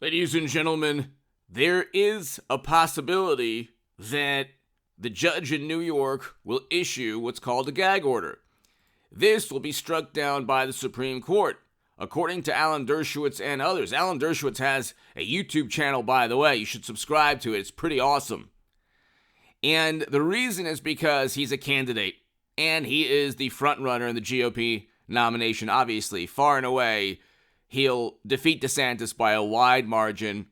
Ladies and gentlemen, there is a possibility that the judge in New York will issue what's called a gag order. This will be struck down by the Supreme Court, according to Alan Dershowitz and others. Alan Dershowitz has a YouTube channel, by the way. You should subscribe to it. It's pretty awesome. And the reason is because he's a candidate, and he is the front runner in the GOP nomination, obviously. Far and away, he'll defeat DeSantis by a wide margin.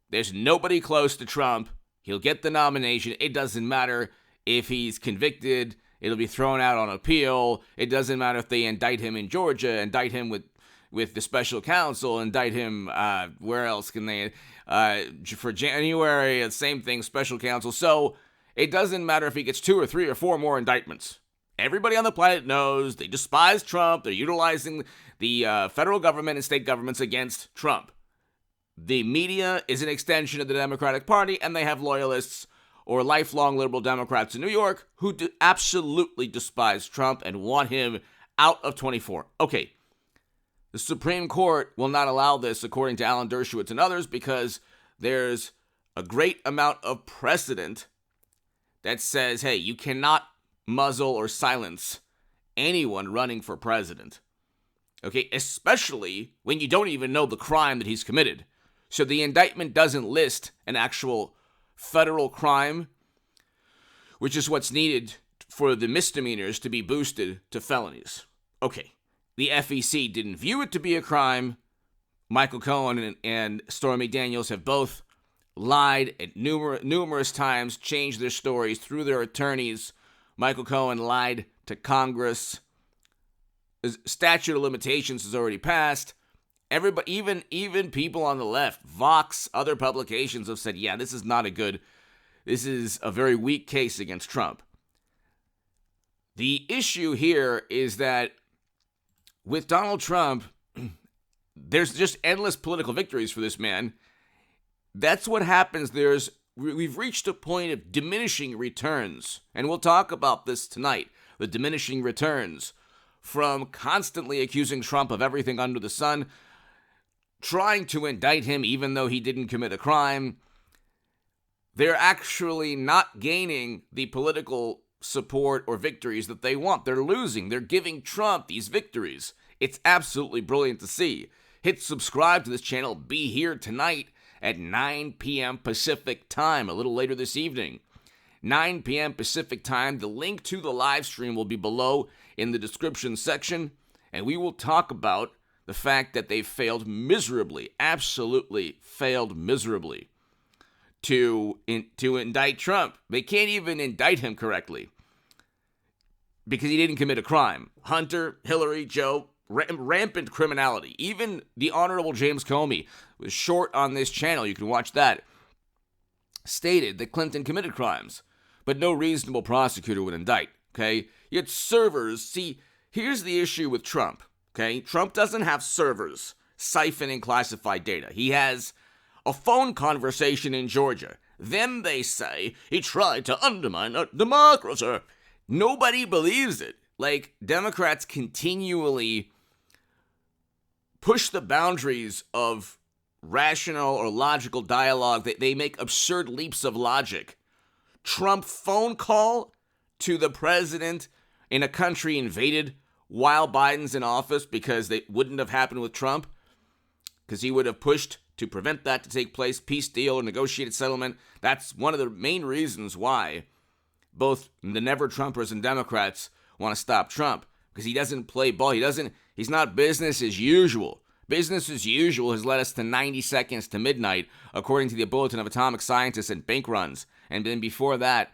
There's nobody close to Trump. He'll get the nomination. It doesn't matter if he's convicted. It'll be thrown out on appeal. It doesn't matter if they indict him in Georgia, indict him with the special counsel, indict him, where else can they, for January, same thing, special counsel. So it doesn't matter if he gets 2 or 3 or 4 more indictments. Everybody on the planet knows they despise Trump. They're utilizing the federal government and state governments against Trump. The media is an extension of the Democratic Party, and they have loyalists or lifelong liberal Democrats in New York who absolutely despise Trump and want him out of 24. Okay, the Supreme Court will not allow this, according to Alan Dershowitz and others, because there's a great amount of precedent that says, hey, you cannot muzzle or silence anyone running for president. Okay, especially when you don't even know the crime that he's committed. So the indictment doesn't list an actual federal crime, which is what's needed for the misdemeanors to be boosted to felonies. Okay, the FEC didn't view it to be a crime. Michael Cohen and Stormy Daniels have both lied at numerous times, changed their stories through their attorneys. Michael Cohen lied to Congress. The statute of limitations has already passed. Everybody, even people on the left, Vox, other publications have said, yeah, this is a very weak case against Trump. The issue here is that with Donald Trump, there's just endless political victories for this man. That's what happens. We've reached a point of diminishing returns, and we'll talk about this tonight, the diminishing returns from constantly accusing Trump of everything under the sun, trying to indict him even though he didn't commit a crime. They're actually not gaining the political support or victories that they want. They're losing. They're giving Trump these victories. It's absolutely brilliant to see. Hit subscribe to this channel. Be here tonight at 9 p.m. Pacific time, a little later this evening. 9 p.m. Pacific time. The link to the live stream will be below in the description section, and we will talk about the fact that they failed miserably, absolutely failed miserably to indict Trump. They can't even indict him correctly because he didn't commit a crime. Hunter, Hillary, Joe, rampant criminality. Even the Honorable James Comey was short on this channel, you can watch that, stated that Clinton committed crimes, but no reasonable prosecutor would indict, okay? Yet servers, see, here's the issue with Trump, okay? Trump doesn't have servers siphoning classified data. He has a phone conversation in Georgia. Then they say he tried to undermine our democracy. Nobody believes it. Like, Democrats continually push the boundaries of rational or logical dialogue. They make absurd leaps of logic. Trump phone call to the president in a country invaded while Biden's in office, because they wouldn't have happened with Trump, because he would have pushed to prevent that to take place, peace deal or negotiated settlement. That's one of the main reasons why both the never-Trumpers and Democrats want to stop Trump, because he doesn't play ball. He's not business as usual. Business as usual has led us to 90 seconds to midnight, according to the Bulletin of Atomic Scientists, and bank runs. And then before that,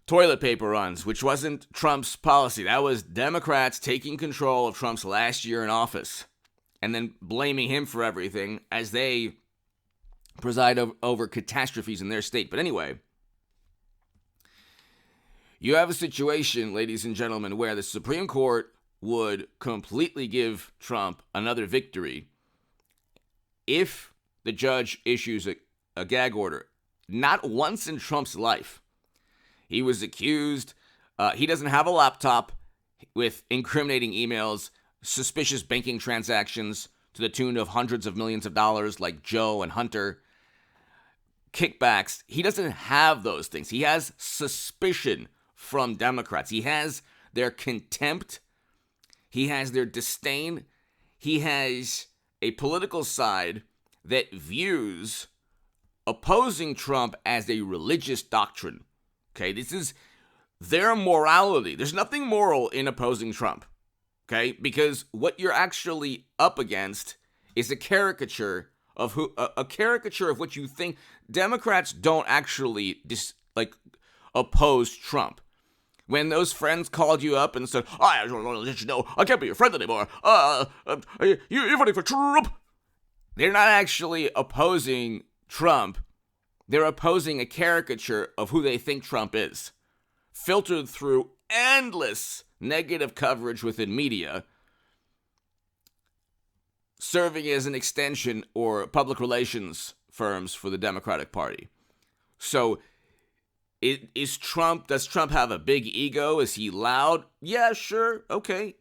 toilet paper runs, which wasn't Trump's policy. That was Democrats taking control of Trump's last year in office and then blaming him for everything as they preside over catastrophes in their state. But anyway, you have a situation, ladies and gentlemen, where the Supreme Court would completely give Trump another victory if the judge issues a gag order. Not once in Trump's life. He was accused. He doesn't have a laptop with incriminating emails, suspicious banking transactions, to the tune of hundreds of millions of dollars like Joe and Hunter. Kickbacks. He doesn't have those things. He has suspicion from Democrats. He has their contempt. He has their disdain. He has a political side that views opposing Trump as a religious doctrine. Okay, this is their morality. There's nothing moral in opposing Trump. Okay, because what you're actually up against is a caricature of a caricature of what you think. Democrats don't actually oppose Trump. When those friends called you up and said, I just want to let you know, I can't be your friend anymore. You're voting for Trump. They're not actually opposing Trump. They're opposing a caricature of who they think Trump is, filtered through endless negative coverage within media, serving as an extension or public relations firms for the Democratic Party. So, does Trump have a big ego? Is he loud? Yeah, sure, okay.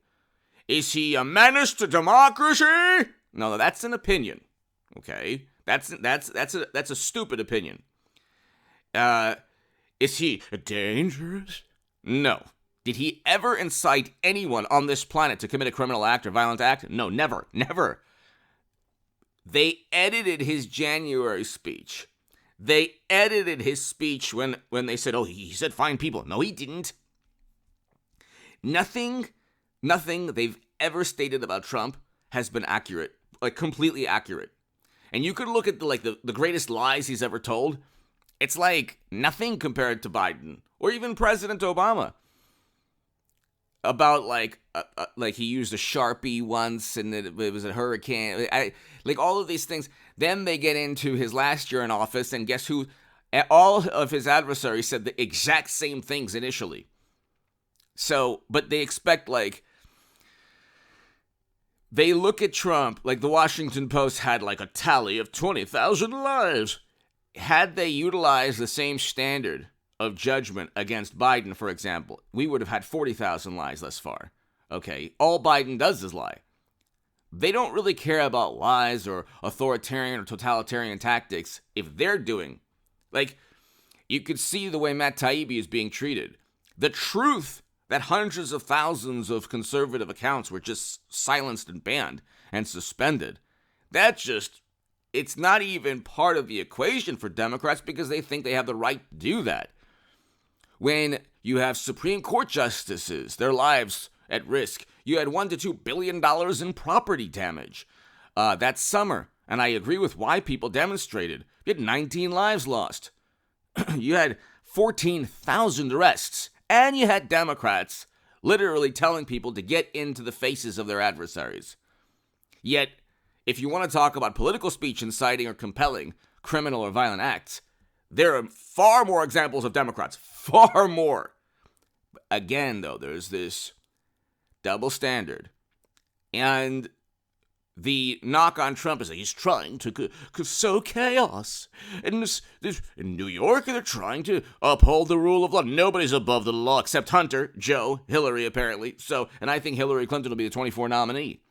Is he a menace to democracy? No, that's an opinion. Okay, that's a stupid opinion. Is he dangerous? No. Did he ever incite anyone on this planet to commit a criminal act or violent act? No, never. They edited his January speech. They edited his speech when they said, oh, he said fine people. No, he didn't. Nothing they've ever stated about Trump has been accurate, like completely accurate. And you could look at the greatest lies he's ever told. It's like nothing compared to Biden or even President Obama. About like he used a Sharpie once and it was a hurricane. Like all of these things. Then they get into his last year in office, and guess who? All of his adversaries said the exact same things initially. So, but they expect they look at Trump, like the Washington Post had like a tally of 20,000 lies. Had they utilized the same standard of judgment against Biden, for example, we would have had 40,000 lies thus far. Okay, all Biden does is lie. They don't really care about lies or authoritarian or totalitarian tactics if they're doing. Like, you could see the way Matt Taibbi is being treated. The truth that hundreds of thousands of conservative accounts were just silenced and banned and suspended, it's not even part of the equation for Democrats because they think they have the right to do that. When you have Supreme Court justices, their lives at risk, you had $1 to $2 billion in property damage that summer. And I agree with why people demonstrated. You had 19 lives lost. You had 14,000 arrests. And you had Democrats literally telling people to get into the faces of their adversaries. Yet, if you want to talk about political speech inciting or compelling criminal or violent acts, there are far more examples of Democrats. Far more. Again, though, there's this double standard. And the knock on Trump is that he's trying to sow chaos. In New York, they're trying to uphold the rule of law. Nobody's above the law except Hunter, Joe, Hillary, apparently. And I think Hillary Clinton will be the 24 nominee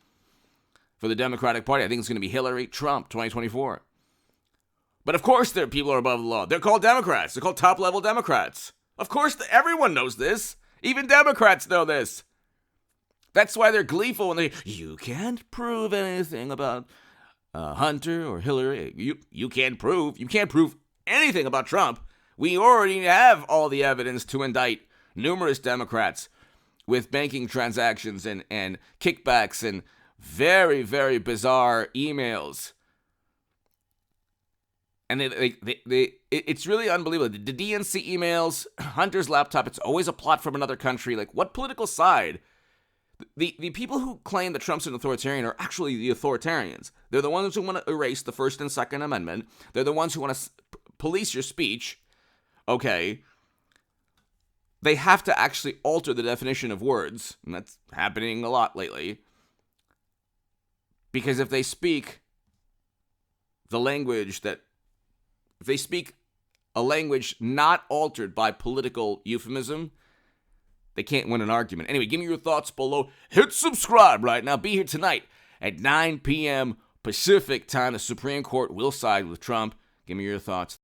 for the Democratic Party. I think it's going to be Hillary, Trump, 2024. But of course people are above the law. They're called Democrats. They're called top-level Democrats. Of course, everyone knows this. Even Democrats know this. That's why they're gleeful when you can't prove anything about Hunter or Hillary. You can't prove anything about Trump. We already have all the evidence to indict numerous Democrats with banking transactions and kickbacks and very, very bizarre emails. And it's really unbelievable. The DNC emails, Hunter's laptop, it's always a plot from another country. Like, what political side? The people who claim that Trump's an authoritarian are actually the authoritarians. They're the ones who want to erase the First and Second Amendment. They're the ones who want to police your speech. Okay. They have to actually alter the definition of words, and that's happening a lot lately. Because if they speak a language not altered by political euphemism, they can't win an argument. Anyway, give me your thoughts below. Hit subscribe right now. Be here tonight at 9 p.m. Pacific time. The Supreme Court will side with Trump. Give me your thoughts.